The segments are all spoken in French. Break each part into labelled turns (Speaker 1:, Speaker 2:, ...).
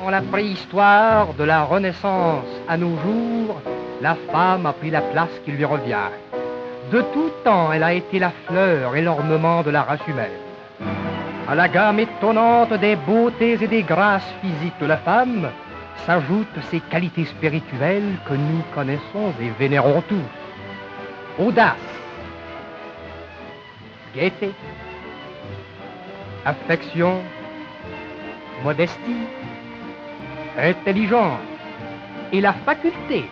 Speaker 1: Dans la préhistoire de la Renaissance à nos jours, la femme a pris la place qui lui revient. De tout temps, elle a été la fleur et l'ornement de la race humaine. À la gamme étonnante des beautés et des grâces physiques de la femme s'ajoutent ces qualités spirituelles que nous connaissons et vénérons tous. Audace, gaieté, affection, modestie, intelligence et la faculté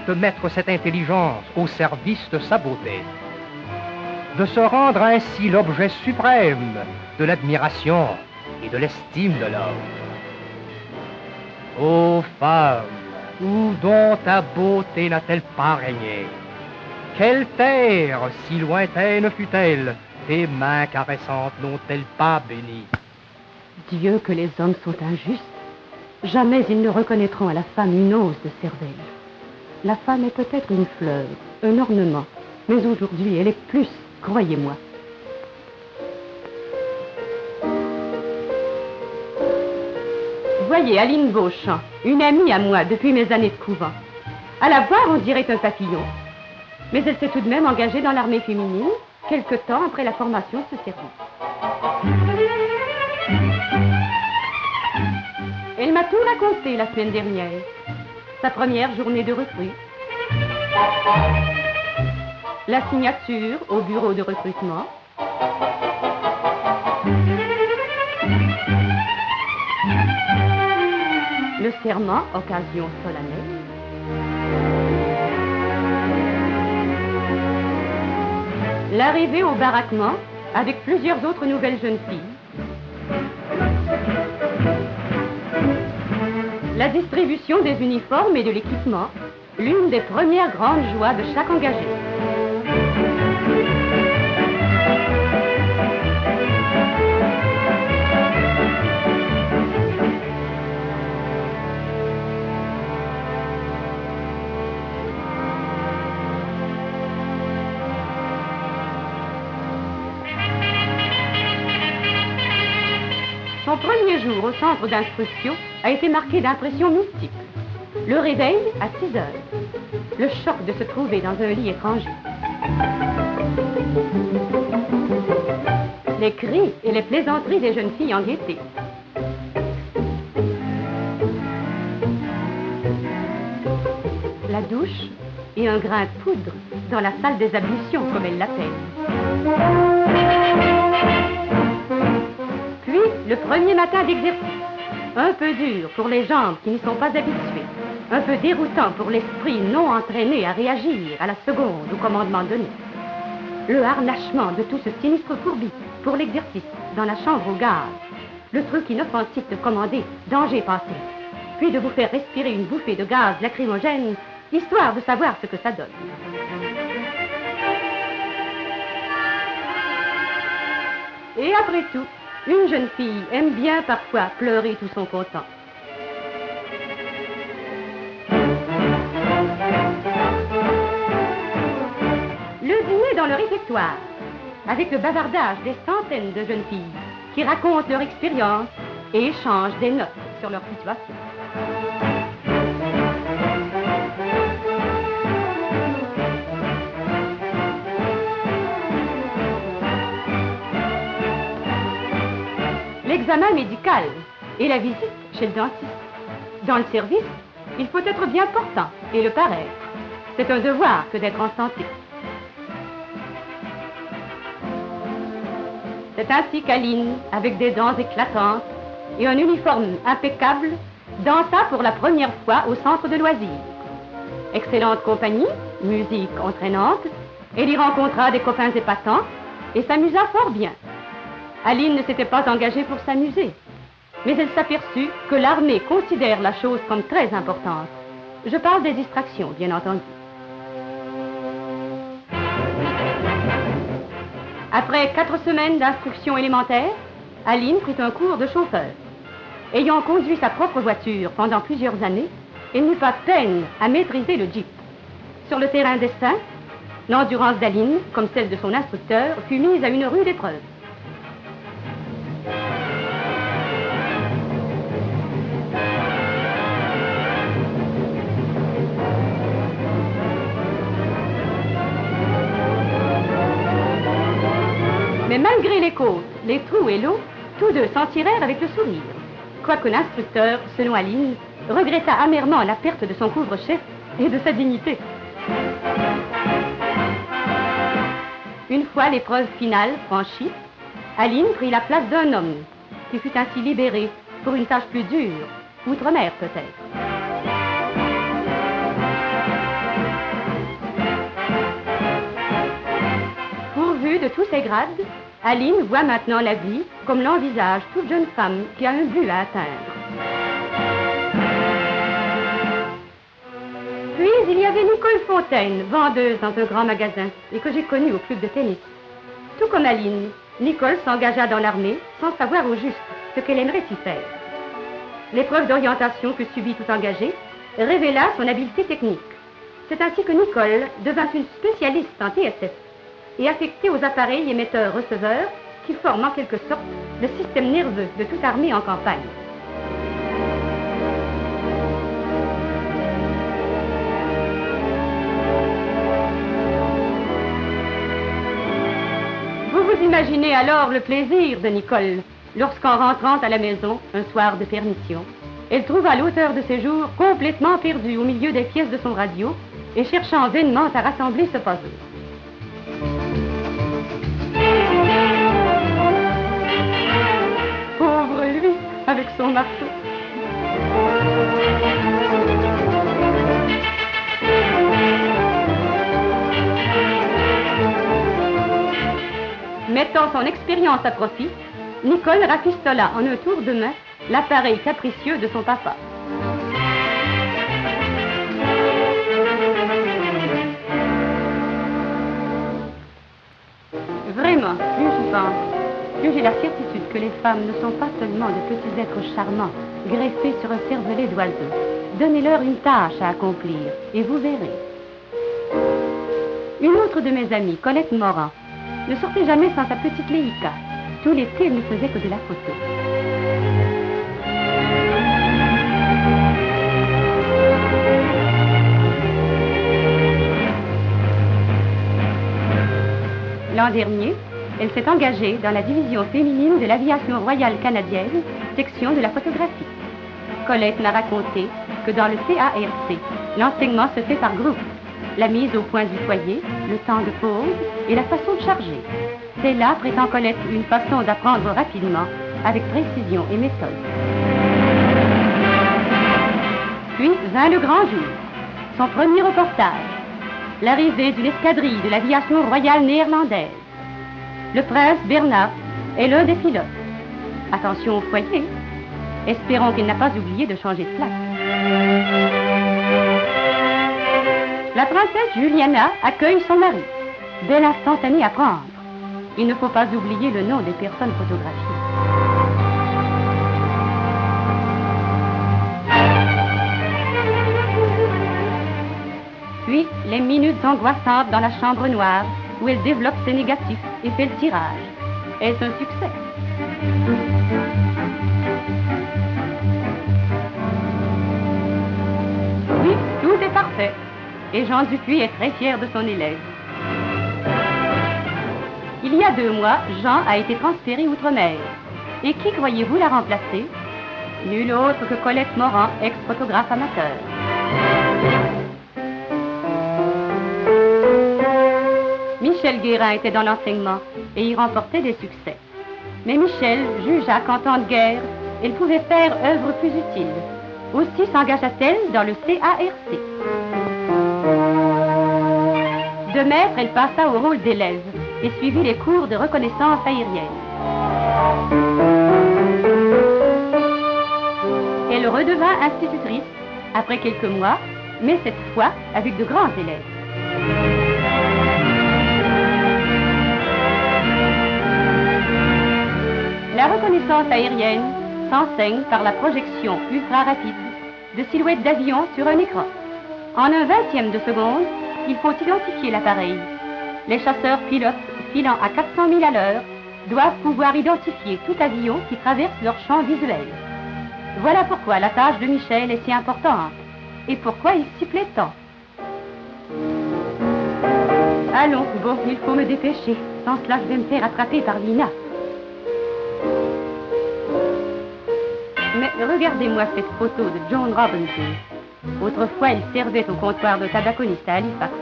Speaker 1: de mettre cette intelligence au service de sa beauté, de se rendre ainsi l'objet suprême de l'admiration et de l'estime de l'homme. Ô femme, où donc ta beauté n'a-t-elle pas régné? Quelle terre, si lointaine fut-elle, tes mains caressantes n'ont-elles pas béni?
Speaker 2: Dieu, que les hommes sont injustes. Jamais ils ne reconnaîtront à la femme une once de cervelle. La femme est peut-être une fleur, un ornement, mais aujourd'hui elle est plus, croyez-moi. Voyez Aline Beauchamp, une amie à moi depuis mes années de couvent. À la voir, on dirait un papillon. Mais elle s'est tout de même engagée dans l'armée féminine, quelque temps après la formation de ce service. Elle m'a tout raconté la semaine dernière. Sa première journée de recrue. La signature au bureau de recrutement. Le serment, occasion solennelle. L'arrivée au baraquement avec plusieurs autres nouvelles jeunes filles. La distribution des uniformes et de l'équipement, l'une des premières grandes joies de chaque engagé. Son premier jour au centre d'instruction a été marqué d'impressions multiples. Le réveil à 6 heures. Le choc de se trouver dans un lit étranger. Les cris et les plaisanteries des jeunes filles en gaieté. La douche et un grain de poudre dans la salle des ablutions, comme elle l'appelle. Puis, le premier matin d'exercice. Un peu dur pour les jambes qui n'y sont pas habituées. Un peu déroutant pour l'esprit non entraîné à réagir à la seconde au commandement donné. Le harnachement de tout ce sinistre fourbi pour l'exercice dans la chambre au gaz. Le truc inoffensif de commander danger passé. Puis de vous faire respirer une bouffée de gaz lacrymogène, histoire de savoir ce que ça donne. Et après tout, une jeune fille aime bien parfois pleurer tout son content. Le dîner dans le réfectoire, avec le bavardage des centaines de jeunes filles qui racontent leur expérience et échangent des notes sur leur situation. L'examen médical et la visite chez le dentiste. Dans le service, il faut être bien portant et le paraître. C'est un devoir que d'être en santé. C'est ainsi qu'Aline, avec des dents éclatantes et un uniforme impeccable, dansa pour la première fois au centre de loisirs. Excellente compagnie, musique entraînante, elle y rencontra des copains épatants et s'amusa fort bien. Aline ne s'était pas engagée pour s'amuser, mais elle s'aperçut que l'armée considère la chose comme très importante. Je parle des distractions, bien entendu. Après 4 semaines d'instruction élémentaire, Aline prit un cours de chauffeur. Ayant conduit sa propre voiture pendant plusieurs années, elle n'eut pas de peine à maîtriser le Jeep. Sur le terrain d'essai, l'endurance d'Aline, comme celle de son instructeur, fut mise à une rude épreuve. Malgré les côtes, les trous et l'eau, tous deux s'en tirèrent avec le sourire. Quoique l'instructeur, selon Aline, regretta amèrement la perte de son couvre-chef et de sa dignité. Une fois l'épreuve finale franchie, Aline prit la place d'un homme, qui fut ainsi libéré pour une tâche plus dure, outre-mer peut-être. Pourvue de tous ses grades, Aline voit maintenant la vie comme l'envisage toute jeune femme qui a un but à atteindre. Puis il y avait Nicole Fontaine, vendeuse dans un grand magasin et que j'ai connue au club de tennis. Tout comme Aline, Nicole s'engagea dans l'armée sans savoir au juste ce qu'elle aimerait y faire. L'épreuve d'orientation que subit tout engagé révéla son habileté technique. C'est ainsi que Nicole devint une spécialiste en TSF et affectée aux appareils émetteurs-receveurs qui forment en quelque sorte le système nerveux de toute armée en campagne. Vous vous imaginez alors le plaisir de Nicole lorsqu'en rentrant à la maison, un soir de permission, elle trouva l'auteur de ses jours complètement perdu au milieu des pièces de son radio et cherchant vainement à rassembler ce puzzle. Pauvre lui, avec son marteau. Mettant son expérience à profit, Nicole rafistola en un tour de main l'appareil capricieux de son papa. Vraiment, plus j'y pense, plus j'ai la certitude que les femmes ne sont pas seulement de petits êtres charmants, greffés sur un cervelet d'oiseaux. Donnez-leur une tâche à accomplir, et vous verrez. Une autre de mes amies, Colette Moran, ne sortait jamais sans sa petite Léica. Tout l'été, elle ne faisait que de la photo. L'an dernier, elle s'est engagée dans la division féminine de l'aviation royale canadienne, section de la photographie. Colette m'a raconté que dans le CARC, l'enseignement se fait par groupe. La mise au point du foyer, le temps de pause et la façon de charger. C'est là, prétend Colette, une façon d'apprendre rapidement, avec précision et méthode. Puis vint le grand jour, son premier reportage, l'arrivée d'une escadrille de l'aviation royale néerlandaise. Le prince Bernard est l'un des pilotes. Attention au foyer, espérons qu'il n'a pas oublié de changer de place. La princesse Juliana accueille son mari, belle instantanée à prendre. Il ne faut pas oublier le nom des personnes photographiées. Puis, les minutes angoissantes dans la chambre noire, où elle développe ses négatifs et fait le tirage. Est-ce un succès? Oui, tout est parfait. Et Jean Dupuis est très fier de son élève. Il y a 2 mois, Jean a été transféré outre-mer. Et qui croyez-vous l'a remplacé? Nul autre que Colette Moran, ex-photographe amateur. Michel Guérin était dans l'enseignement et y remportait des succès. Mais Michel jugea qu'en temps de guerre, elle pouvait faire œuvre plus utile. Aussi s'engagea-t-elle dans le CARC. De maître, elle passa au rôle d'élève et suivit les cours de reconnaissance aérienne. Elle redevint institutrice après quelques mois, mais cette fois avec de grands élèves. La reconnaissance aérienne s'enseigne par la projection ultra rapide de silhouettes d'avions sur un écran. En un 20e de seconde, il faut identifier l'appareil. Les chasseurs pilotes filant à 400 000 à l'heure doivent pouvoir identifier tout avion qui traverse leur champ visuel. Voilà pourquoi la tâche de Michel est si importante et pourquoi il s'y plaît tant. Allons, bon, il faut me dépêcher. Sans cela, je vais me faire attraper par Lina. Mais regardez-moi cette photo de John Robinson. Autrefois, il servait au comptoir de tabaconiste à Halifax.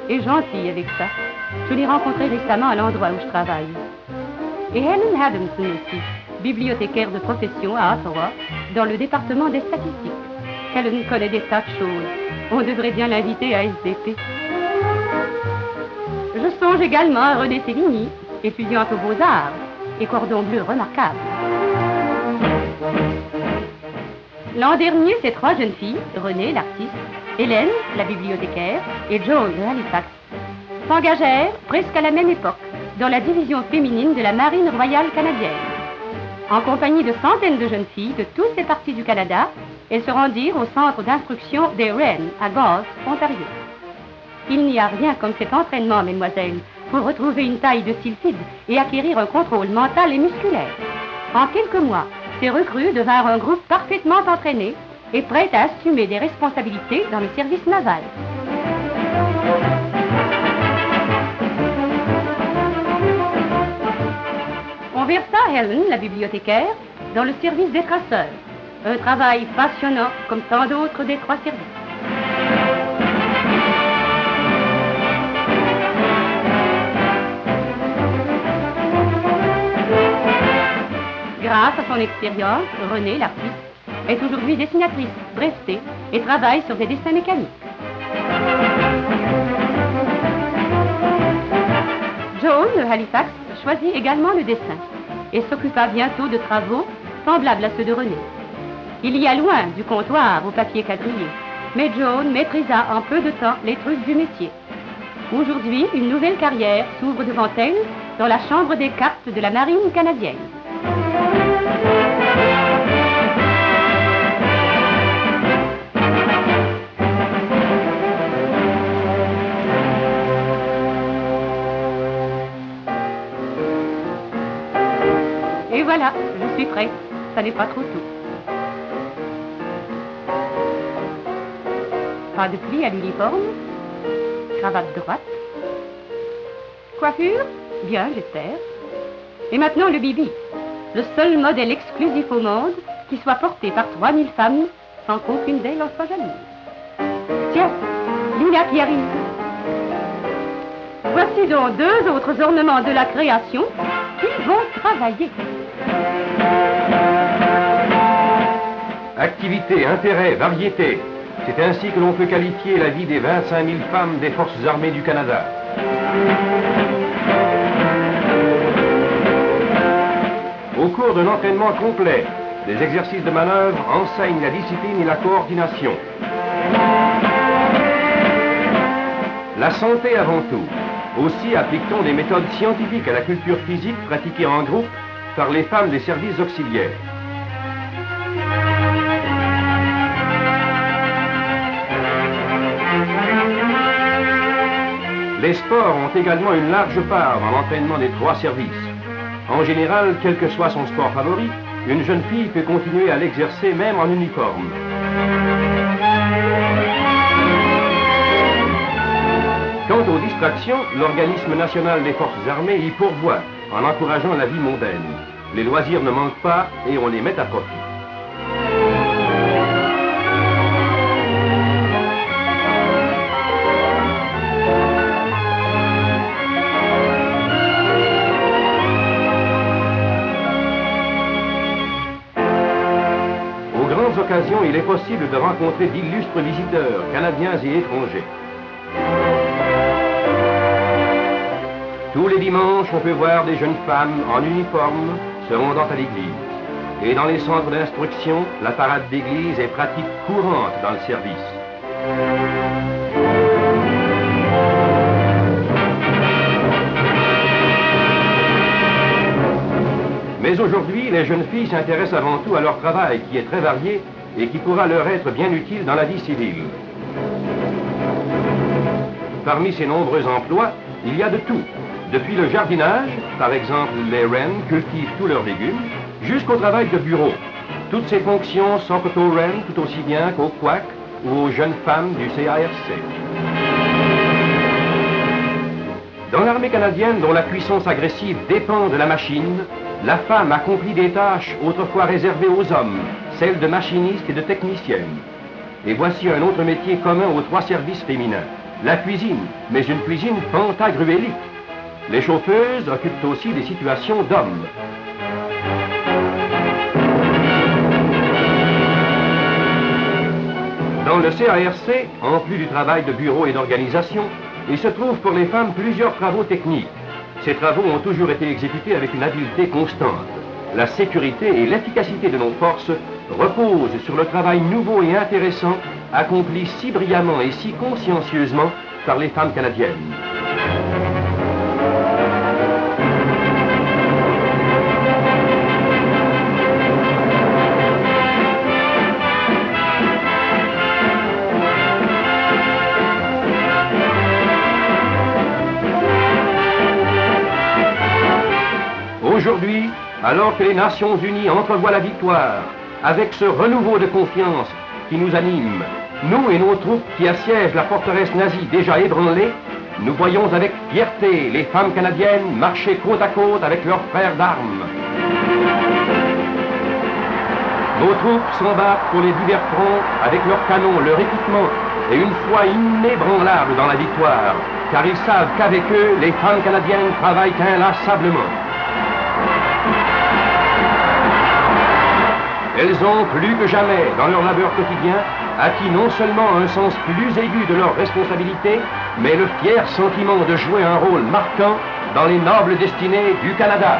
Speaker 2: Et gentil avec ça. Je l'ai rencontré récemment à l'endroit où je travaille. Et Helen Adamson aussi, bibliothécaire de profession à Ottawa, dans le département des statistiques. Helen connaît des tas de choses. On devrait bien l'inviter à SDP. Je songe également à Renée Sévigny, étudiante aux Beaux-Arts, et cordon bleu remarquable. L'an dernier, ces trois jeunes filles, Renée, l'artiste, Hélène, la bibliothécaire, et Joan de Halifax, s'engagèrent presque à la même époque dans la division féminine de la Marine royale canadienne. En compagnie de centaines de jeunes filles de toutes les parties du Canada, elles se rendirent au centre d'instruction des Wren à Galt, Ontario. Il n'y a rien comme cet entraînement, mesdemoiselles, pour retrouver une taille de sylphide et acquérir un contrôle mental et musculaire. En quelques mois, ces recrues devinrent un groupe parfaitement entraîné et prêt à assumer des responsabilités dans le service naval. On versa Helen, la bibliothécaire, dans le service des traceurs. Un travail passionnant comme tant d'autres des trois services. Grâce à son expérience, Renée, l'artiste, est aujourd'hui dessinatrice, brevetée, et travaille sur des dessins mécaniques. Joan de Halifax choisit également le dessin et s'occupa bientôt de travaux semblables à ceux de Renée. Il y a loin du comptoir au papier quadrillé, mais Joan maîtrisa en peu de temps les trucs du métier. Aujourd'hui, une nouvelle carrière s'ouvre devant elle dans la chambre des cartes de la Marine canadienne. Et voilà, je suis prête. Ça n'est pas trop tôt. Pas de pli à l'uniforme. Cravate droite. Coiffure? Bien, j'espère. Et maintenant le bibi. Le seul modèle exclusif au monde qui soit porté par 3000 femmes sans qu'aucune d'elles en soit jalouse. Tiens, Lina qui arrive. Voici donc deux autres ornements de la création qui vont travailler.
Speaker 3: Activité, intérêt, variété. C'est ainsi que l'on peut qualifier la vie des 25 000 femmes des Forces armées du Canada. Au cours d'un entraînement complet, les exercices de manœuvre enseignent la discipline et la coordination. La santé avant tout. Aussi applique-t-on des méthodes scientifiques à la culture physique pratiquée en groupe par les femmes des services auxiliaires. Les sports ont également une large part dans l'entraînement des trois services. En général, quel que soit son sport favori, une jeune fille peut continuer à l'exercer même en uniforme. Quant aux distractions, l'Organisme national des Forces armées y pourvoit en encourageant la vie mondaine. Les loisirs ne manquent pas et on les met à profit. Aux grandes occasions, il est possible de rencontrer d'illustres visiteurs, canadiens et étrangers. Tous les dimanches, on peut voir des jeunes femmes en uniforme se rendant à l'église. Et dans les centres d'instruction, la parade d'église est pratique courante dans le service. Mais aujourd'hui, les jeunes filles s'intéressent avant tout à leur travail, qui est très varié et qui pourra leur être bien utile dans la vie civile. Parmi ces nombreux emplois, il y a de tout. Depuis le jardinage, par exemple les Wren cultivent tous leurs légumes, jusqu'au travail de bureau. Toutes ces fonctions s'offrent aux Wren tout aussi bien qu'aux Quack ou aux jeunes femmes du CARC. Dans l'armée canadienne, dont la puissance agressive dépend de la machine, la femme accomplit des tâches autrefois réservées aux hommes, celles de machiniste et de technicienne. Et voici un autre métier commun aux 3 services féminins, la cuisine, mais une cuisine pantagruélique. Les chauffeuses occupent aussi des situations d'hommes. Dans le CARC, en plus du travail de bureau et d'organisation, il se trouve pour les femmes plusieurs travaux techniques. Ces travaux ont toujours été exécutés avec une habileté constante. La sécurité et l'efficacité de nos forces reposent sur le travail nouveau et intéressant accompli si brillamment et si consciencieusement par les femmes canadiennes. Aujourd'hui, alors que les Nations Unies entrevoient la victoire, avec ce renouveau de confiance qui nous anime, nous et nos troupes qui assiègent la forteresse nazie déjà ébranlée, nous voyons avec fierté les femmes canadiennes marcher côte à côte avec leurs frères d'armes. Nos troupes s'embarquent pour les divers fronts avec leurs canons, leur équipement et une foi inébranlable dans la victoire, car ils savent qu'avec eux, les femmes canadiennes travaillent inlassablement. Elles ont, plus que jamais, dans leur labeur quotidien, acquis non seulement un sens plus aigu de leurs responsabilités, mais le fier sentiment de jouer un rôle marquant dans les nobles destinées du Canada.